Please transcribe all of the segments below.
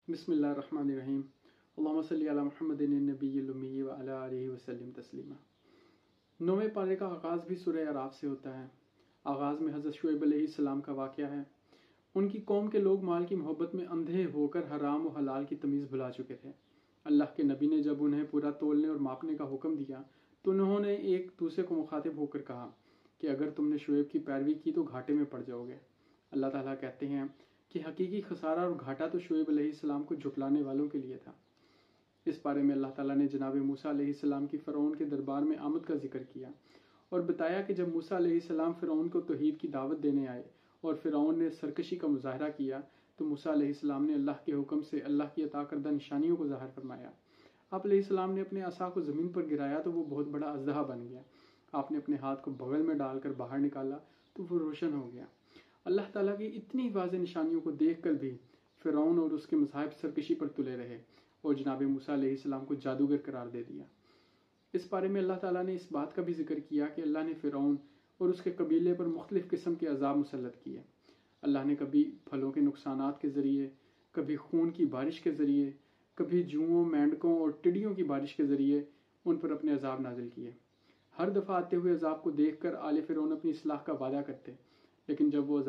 بسم اللہ الرحمن الرحیم اللہم صلی علی محمد النبی الامی وعلی آلہ وسلم تسلیما۔ 9ویں پارے کا آغاز بھی سورہ اعراف سے ہوتا ہے۔ آغاز میں حضرت شعیب علیہ السلام کا واقعہ ہے۔ ان کی قوم کے لوگ مال کی محبت میں اندھے ہو کر حرام و حلال کی تمیز بھلا چکے تھے۔ اللہ کے نبی نے جب انہیں پورا تولنے اور ماپنے کا حکم دیا تو انہوں نے ایک دوسرے کو مخاطب ہو کر کہا کہ اگر تم نے شعیب کی پیروی کی تو گھاٹے میں پڑ جاؤ گے۔ اللہ تعالیٰ کہتے ہیں کہ حقیقی خسارہ اور گھاٹا تو شعیب علیہ السلام کو جھٹلانے والوں کے لیے تھا۔ اس بارے میں اللہ تعالیٰ نے جناب موسیٰ علیہ السلام کی فرعون کے دربار میں آمد کا ذکر کیا اور بتایا کہ جب موسیٰ علیہ السلام فرعون کو توحید کی دعوت دینے آئے اور فرعون نے سرکشی کا مظاہرہ کیا تو موسیٰ علیہ السلام نے اللہ کے حکم سے اللہ کی عطا کردہ نشانیوں کو ظاہر فرمایا۔ آپ علیہ السلام نے اپنے عصا کو زمین پر گرایا تو وہ بہت بڑا اژدہا بن گیا۔ آپ نے اپنے ہاتھ کو بغل میں ڈال کر باہر نکالا تو وہ روشن ہو گیا۔ اللہ تعالیٰ کی اتنی واضح نشانیوں کو دیکھ کر بھی فرعون اور اس کے مذاہب سرکشی پر تلے رہے اور جناب موسیٰ علیہ السلام کو جادوگر قرار دے دیا۔ اس بارے میں اللہ تعالیٰ نے اس بات کا بھی ذکر کیا کہ اللہ نے فرعون اور اس کے قبیلے پر مختلف قسم کے عذاب مسلط کیے۔ اللہ نے کبھی پھلوں کے نقصانات کے ذریعے، کبھی خون کی بارش کے ذریعے، کبھی جوؤں، مینڈکوں اور ٹڈیوں کی بارش کے ذریعے ان پر اپنے عذاب نازل کیے۔ ہر دفعہ آتے ہوئے عذاب کو دیکھ کر آل فرعون اپنی اصلاح کا وعدہ کرتے، لیکن جب وہ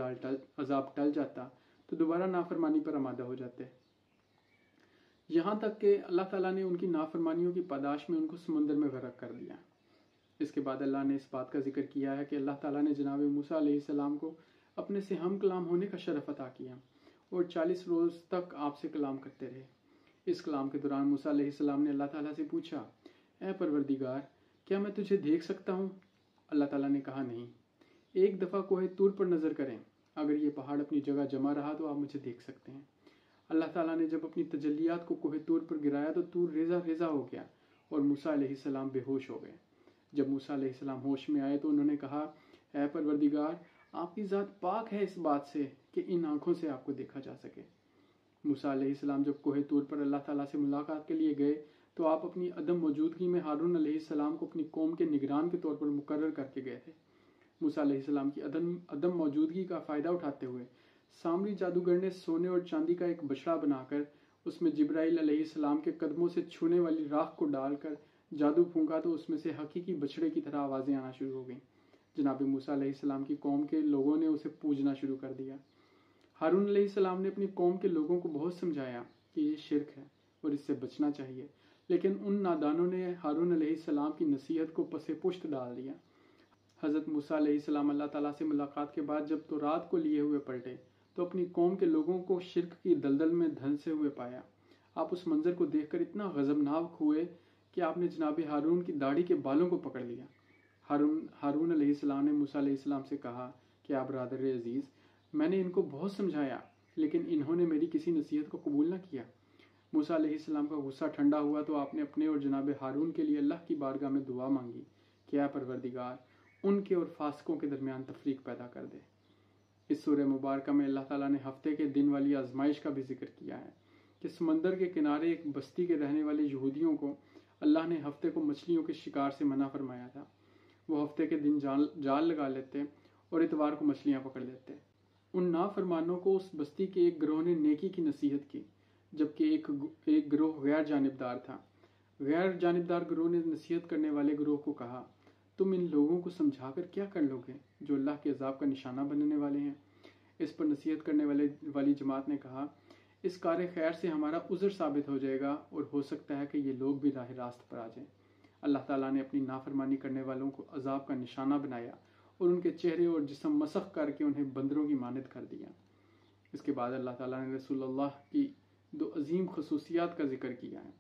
عذاب ٹل جاتا تو دوبارہ نافرمانی پر آمادہ ہو جاتے، یہاں تک کہ اللہ تعالیٰ نے ان کی نافرمانیوں کی پاداش میں ان کو سمندر میں غرق کر دیا۔ اس کے بعد اللہ نے اس بات کا ذکر کیا ہے کہ اللہ تعالیٰ نے جناب موسیٰ علیہ السلام کو اپنے سے ہم کلام ہونے کا شرف عطا کیا اور 40 روز تک آپ سے کلام کرتے رہے۔ اس کلام کے دوران موسیٰ علیہ السلام نے اللہ تعالیٰ سے پوچھا، اے پروردگار، کیا میں تجھے دیکھ سکتا ہوں؟ اللہ تعالیٰ نے کہا، نہیں، ایک دفعہ کوہ طور پر نظر کریں، اگر یہ پہاڑ اپنی جگہ جمع رہا تو آپ مجھے دیکھ سکتے ہیں۔ اللہ تعالیٰ نے جب اپنی تجلیات کو کوہ طور پر گرایا تو طور ریزہ ریزہ ہو گیا اور موسیٰ علیہ السلام بے ہوش ہو گئے۔ جب موسیٰ علیہ السلام ہوش میں آئے تو انہوں نے کہا، اے پروردگار، آپ کی ذات پاک ہے اس بات سے کہ ان آنکھوں سے آپ کو دیکھا جا سکے۔ موسیٰ علیہ السلام جب کوہ طور پر اللہ تعالیٰ سے ملاقات کے لیے گئے تو آپ اپنی عدم موجودگی میں ہارون علیہ السلام کو اپنی قوم کے نگران کے طور پر مقرر کر کے گئے تھے۔ موسیٰ علیہ السلام کی عدم موجودگی کا فائدہ اٹھاتے ہوئے سامری جادوگر نے سونے اور چاندی کا ایک بچڑا بنا کر اس میں جبرائیل علیہ السلام کے قدموں سے چھونے والی راکھ کو ڈال کر جادو پھونکا تو اس میں سے حقیقی بچڑے کی طرح آوازیں آنا شروع ہو گئیں۔ جناب موسیٰ علیہ السلام کی قوم کے لوگوں نے اسے پوجنا شروع کر دیا۔ ہارون علیہ السلام نے اپنی قوم کے لوگوں کو بہت سمجھایا کہ یہ شرک ہے اور اس سے بچنا چاہیے، لیکن ان نادانوں نے ہارون علیہ السلام کی نصیحت کو پس پشت ڈال دیا۔ حضرت موسیٰ علیہ السلام اللہ تعالیٰ سے ملاقات کے بعد جب تورات کو لیے ہوئے پلٹے تو اپنی قوم کے لوگوں کو شرک کی دلدل میں دھنسے ہوئے پایا۔ آپ اس منظر کو دیکھ کر اتنا غضبناک ہوئے کہ آپ نے جناب ہارون کی داڑھی کے بالوں کو پکڑ لیا۔ ہارون علیہ السلام نے موسیٰ علیہ السلام سے کہا کہ آپ برادر عزیز، میں نے ان کو بہت سمجھایا لیکن انہوں نے میری کسی نصیحت کو قبول نہ کیا۔ موسیٰ علیہ السلام کا غصہ ٹھنڈا ہوا تو آپ نے اپنے اور جناب ہارون کے لیے اللہ کی بارگاہ میں دعا مانگی کہ اے پروردگار، ان کے اور فاسقوں کے درمیان تفریق پیدا کر دے۔ اس سورہ مبارکہ میں اللہ تعالیٰ نے ہفتے کے دن والی آزمائش کا بھی ذکر کیا ہے کہ سمندر کے کنارے ایک بستی کے رہنے والے یہودیوں کو اللہ نے ہفتے کو مچھلیوں کے شکار سے منع فرمایا تھا۔ وہ ہفتے کے دن جال لگا لیتے اور اتوار کو مچھلیاں پکڑ لیتے۔ ان نافرمانوں کو اس بستی کے ایک گروہ نے نیکی کی نصیحت کی جبکہ ایک گروہ غیر جانبدار تھا۔ غیر جانبدار گروہ نے نصیحت کرنے والے گروہ کو کہا، تم ان لوگوں کو سمجھا کر کیا کر لو گے جو اللہ کے عذاب کا نشانہ بننے والے ہیں؟ اس پر نصیحت کرنے والی جماعت نے کہا، اس کار خیر سے ہمارا عذر ثابت ہو جائے گا اور ہو سکتا ہے کہ یہ لوگ بھی راہ راست پر آ جائیں۔ اللہ تعالیٰ نے اپنی نافرمانی کرنے والوں کو عذاب کا نشانہ بنایا اور ان کے چہرے اور جسم مسخ کر کے انہیں بندروں کی مانند کر دیا۔ اس کے بعد اللہ تعالیٰ نے رسول اللہ کی 2 عظیم خصوصیات کا ذکر کیا ہے۔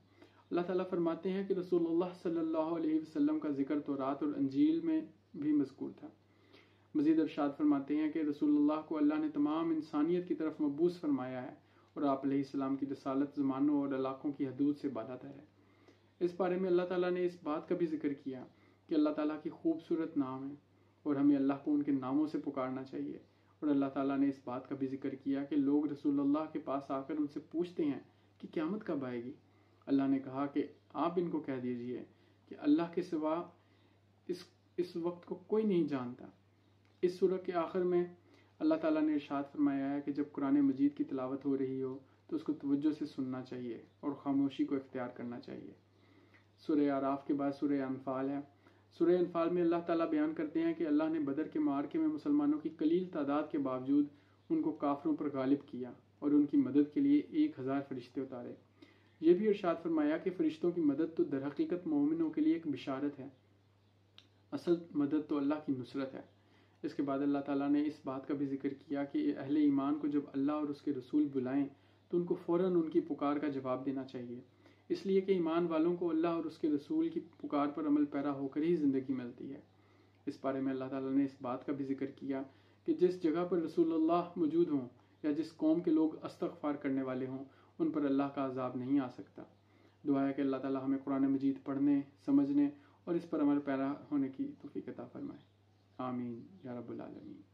اللہ تعالیٰ فرماتے ہیں کہ رسول اللہ صلی اللہ علیہ وسلم کا ذکر تورات اور انجیل میں بھی مذکور تھا۔ مزید ارشاد فرماتے ہیں کہ رسول اللہ کو اللہ نے تمام انسانیت کی طرف مبعوث فرمایا ہے اور آپ علیہ السلام کی رسالت زمانوں اور علاقوں کی حدود سے بالاتر ہے۔ اس بارے میں اللہ تعالیٰ نے اس بات کا بھی ذکر کیا کہ اللہ تعالیٰ کی خوبصورت نام ہے اور ہمیں اللہ کو ان کے ناموں سے پکارنا چاہیے، اور اللہ تعالیٰ نے اس بات کا بھی ذکر کیا کہ لوگ رسول اللہ کے پاس آ کر ان سے پوچھتے ہیں کہ قیامت کب آئے گی۔ اللہ نے کہا کہ آپ ان کو کہہ دیجئے کہ اللہ کے سوا اس وقت کو کوئی نہیں جانتا۔ اس سورہ کے آخر میں اللہ تعالیٰ نے ارشاد فرمایا ہے کہ جب قرآن مجید کی تلاوت ہو رہی ہو تو اس کو توجہ سے سننا چاہیے اور خاموشی کو اختیار کرنا چاہیے۔ سورہ اعراف کے بعد سورہ انفال ہے۔ سورہ انفال میں اللہ تعالیٰ بیان کرتے ہیں کہ اللہ نے بدر کے معرکے میں مسلمانوں کی قلیل تعداد کے باوجود ان کو کافروں پر غالب کیا اور ان کی مدد کے لیے 1000 فرشتے اتارے۔ یہ بھی ارشاد فرمایا کہ فرشتوں کی مدد تو در حقیقت مومنوں کے لیے ایک بشارت ہے، اصل مدد تو اللہ کی نصرت ہے۔ اس کے بعد اللہ تعالیٰ نے اس بات کا بھی ذکر کیا کہ اہل ایمان کو جب اللہ اور اس کے رسول بلائیں تو ان کو فوراً ان کی پکار کا جواب دینا چاہیے، اس لیے کہ ایمان والوں کو اللہ اور اس کے رسول کی پکار پر عمل پیرا ہو کر ہی زندگی ملتی ہے۔ اس بارے میں اللہ تعالیٰ نے اس بات کا بھی ذکر کیا کہ جس جگہ پر رسول اللہ موجود ہوں یا جس قوم کے لوگ استغفار کرنے والے ہوں ان پر اللہ کا عذاب نہیں آ سکتا۔ دعا ہے کہ اللہ تعالیٰ ہمیں قرآن مجید پڑھنے، سمجھنے اور اس پر عمل پیرا ہونے کی توفیق عطا فرمائے۔ آمین یا رب العالمین۔